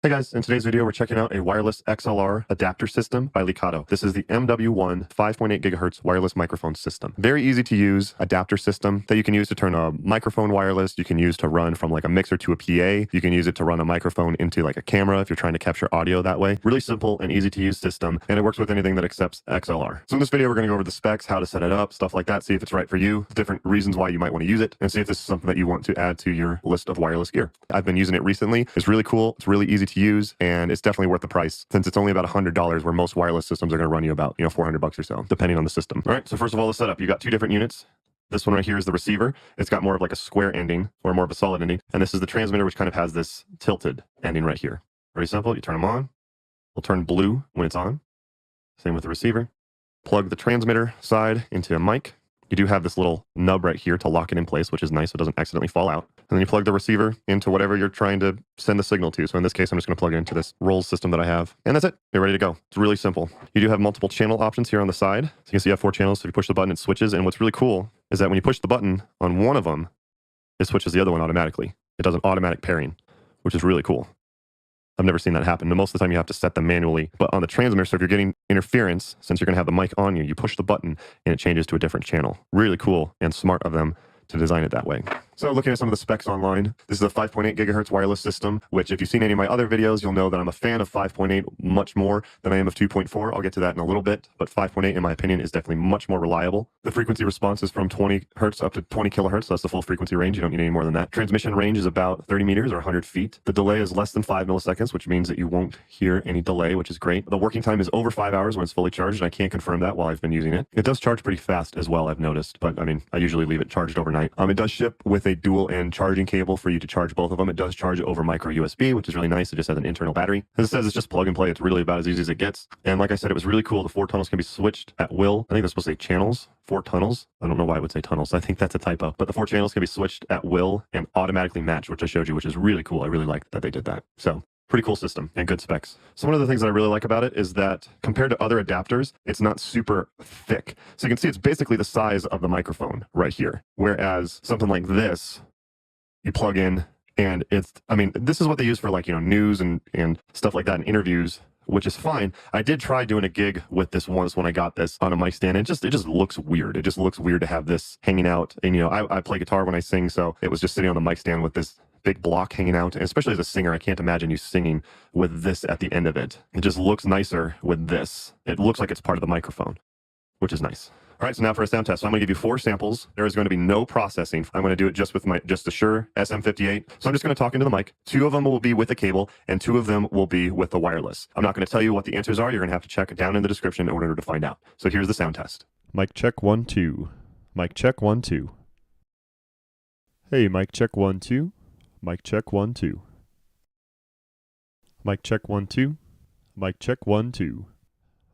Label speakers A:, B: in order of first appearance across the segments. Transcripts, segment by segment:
A: Hey guys, in today's video we're checking out a wireless XLR adapter system by LEKATO. This is the MW-1 5.8 gigahertz wireless microphone system. Very easy to use adapter system that you can use to turn a microphone wireless, you can use to run from like a mixer to a PA, you can use it to run a microphone into like a camera if you're trying to capture audio that way. Really simple and easy to use system, and it works with anything that accepts XLR. So in this video we're going to go over the specs, how to set it up, stuff like that, see if it's right for you, different reasons why you might want to use it, and see if this is something that you want to add to your list of wireless gear. I've been using it recently. It's really cool, it's really easy to use, and it's definitely worth the price since it's only about $100, where most wireless systems are going to run you about, $400 or so, depending on the system. All right, so first of all, the setup. You got two different units. This one right here is the receiver. It's got more of like a square ending or more of a solid ending. And this is the transmitter, which kind of has this tilted ending right here. Very simple. You turn them on. It'll turn blue when it's on. Same with the receiver. Plug the transmitter side into a mic. You do have this little nub right here to lock it in place, which is nice so it doesn't accidentally fall out. And then you plug the receiver into whatever you're trying to send the signal to. So in this case, I'm just going to plug it into this Rolls system that I have. And that's it. You're ready to go. It's really simple. You do have multiple channel options here on the side. So you can see you have 4 channels. So if you push the button, it switches. And what's really cool is that when you push the button on one of them, it switches the other one automatically. It does an automatic pairing, which is really cool. I've never seen that happen. And most of the time you have to set them manually. But on the transmitter, so if you're getting interference, since you're going to have the mic on you, you push the button and it changes to a different channel. Really cool and smart of them to design it that way. So looking at some of the specs online, this is a 5.8 gigahertz wireless system, which if you've seen any of my other videos, you'll know that I'm a fan of 5.8 much more than I am of 2.4. I'll get to that in a little bit, but 5.8 in my opinion is definitely much more reliable. The frequency response is from 20 hertz up to 20 kilohertz. So that's the full frequency range. You don't need any more than that. Transmission range is about 30 meters or 100 feet. The delay is less than 5 milliseconds, which means that you won't hear any delay, which is great. The working time is over 5 hours when it's fully charged, and I can't confirm that while I've been using it. It does charge pretty fast as well, I've noticed, but I mean, I usually leave it charged overnight. It does ship with a dual end charging cable for you to charge both of them. It does charge over micro USB, which is really nice. It just has an internal battery. As it says, it's just plug and play. It's really about as easy as it gets. And like I said, it was really cool. The 4 tunnels can be switched at will. I think that's supposed to say channels, 4 tunnels. I don't know why it would say tunnels. I think that's a typo. But the 4 channels can be switched at will and automatically match, which I showed you, which is really cool. I really like that they did that. So pretty cool system and good specs. So one of the things that I really like about it is that compared to other adapters, it's not super thick. So you can see it's basically the size of the microphone right here. Whereas something like this, you plug in and it's, I mean, this is what they use for like, news and stuff like that in interviews, which is fine. I did try doing a gig with this once when I got this on a mic stand. It just looks weird. It just looks weird to have this hanging out. And, I play guitar when I sing, so it was just sitting on the mic stand with this big block hanging out. And especially as a singer, I can't imagine you singing with this at the end of it. It just looks nicer with this. It looks like it's part of the microphone, which is nice. All right, so now for a sound test. So I'm going to give you 4 samples. There is going to be no processing. I'm going to do it just with just the Shure SM58. So I'm just going to talk into the mic. 2 of them will be with the cable, and 2 of them will be with the wireless. I'm not going to tell you what the answers are. You're going to have to check it down in the description in order to find out. So here's the sound test. Mic check 1 2. Mic check 1 2. Hey, mic check 1 2. Mic check 1 2. Mic check 1 2. Mic check 1 2.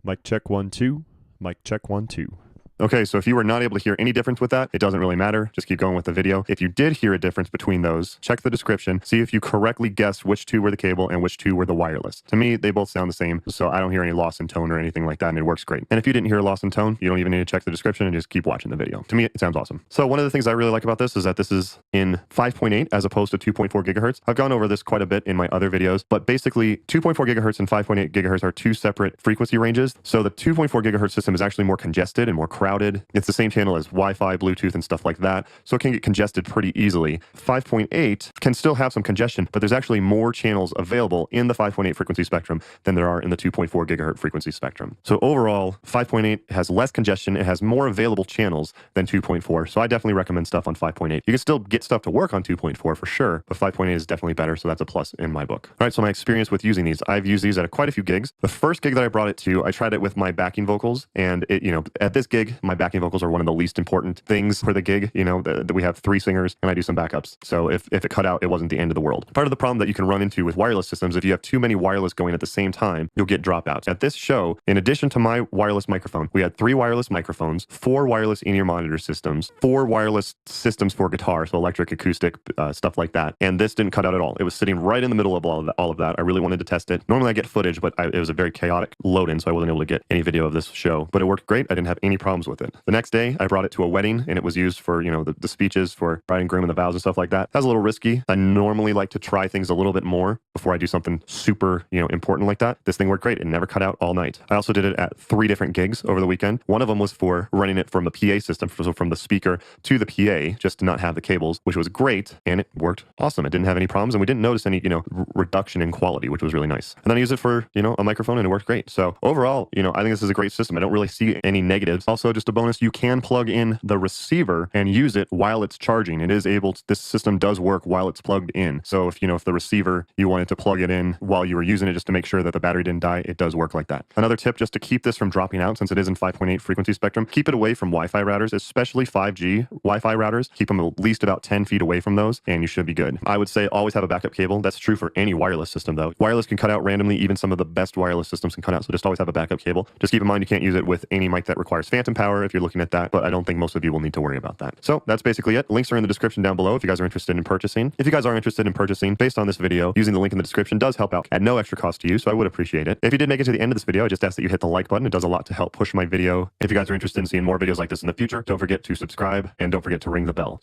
A: Mic check 1 2. Mic check 1 2. Okay, so if you were not able to hear any difference with that, it doesn't really matter. Just keep going with the video. If you did hear a difference between those, check the description, see if you correctly guessed which 2 were the cable and which 2 were the wireless. To me, they both sound the same, so I don't hear any loss in tone or anything like that, and it works great. And if you didn't hear a loss in tone, you don't even need to check the description and just keep watching the video. To me, it sounds awesome. So one of the things I really like about this is that this is in 5.8 as opposed to 2.4 gigahertz. I've gone over this quite a bit in my other videos, but basically 2.4 gigahertz and 5.8 gigahertz are 2 separate frequency ranges. So the 2.4 gigahertz system is actually more congested and more crowded. It's the same channel as Wi-Fi, Bluetooth, and stuff like that, so it can get congested pretty easily. 5.8 can still have some congestion, but there's actually more channels available in the 5.8 frequency spectrum than there are in the 2.4 gigahertz frequency spectrum. So overall, 5.8 has less congestion, it has more available channels than 2.4, so I definitely recommend stuff on 5.8. You can still get stuff to work on 2.4 for sure, but 5.8 is definitely better, so that's a plus in my book. All right, so my experience with using these, I've used these at quite a few gigs. The first gig that I brought it to, I tried it with my backing vocals, and at this gig, my backing vocals are one of the least important things for the gig. We have 3 singers and I do some backups. So if it cut out, it wasn't the end of the world. Part of the problem that you can run into with wireless systems, if you have too many wireless going at the same time, you'll get dropouts. At this show, in addition to my wireless microphone, we had 3 wireless microphones, 4 wireless in-ear monitor systems, 4 wireless systems for guitar, so electric, acoustic, stuff like that. And this didn't cut out at all. It was sitting right in the middle of all of that. I really wanted to test it. Normally I get footage, but it was a very chaotic load-in, so I wasn't able to get any video of this show. But it worked great. I didn't have any problems problems with it. The next day, I brought it to a wedding, and it was used for, the speeches for bride and groom and the vows and stuff like that. That was a little risky. I normally like to try things a little bit more before I do something super, important like that. This thing worked great. It never cut out all night. I also did it at 3 different gigs over the weekend. One of them was for running it from the PA system, so from the speaker to the PA, just to not have the cables, which was great, and it worked awesome. It didn't have any problems, and we didn't notice any, reduction in quality, which was really nice. And then I used it for, a microphone, and it worked great. So overall, I think this is a great system. I don't really see any negatives. Also, just a bonus, you can plug in the receiver and use it while it's charging. This system does work while it's plugged in. So if the receiver, you wanted to plug it in while you were using it just to make sure that the battery didn't die, it does work like that. Another tip, just to keep this from dropping out, since it is in 5.8 frequency spectrum, keep it away from Wi-Fi routers, especially 5G Wi-Fi routers. Keep them at least about 10 feet away from those, and you should be good. I would say always have a backup cable. That's true for any wireless system, though. Wireless can cut out randomly. Even some of the best wireless systems can cut out, so just always have a backup cable. Just keep in mind you can't use it with any mic that requires phantom power if you're looking at that, but I don't think most of you will need to worry about that. So that's basically it. Links are in the description down below if you guys are interested in purchasing. If you guys are interested in purchasing based on this video, using the link in the description does help out at no extra cost to you, so I would appreciate it. If you did make it to the end of this video, I just ask that you hit the like button. It does a lot to help push my video. If you guys are interested in seeing more videos like this in the future, don't forget to subscribe and don't forget to ring the bell.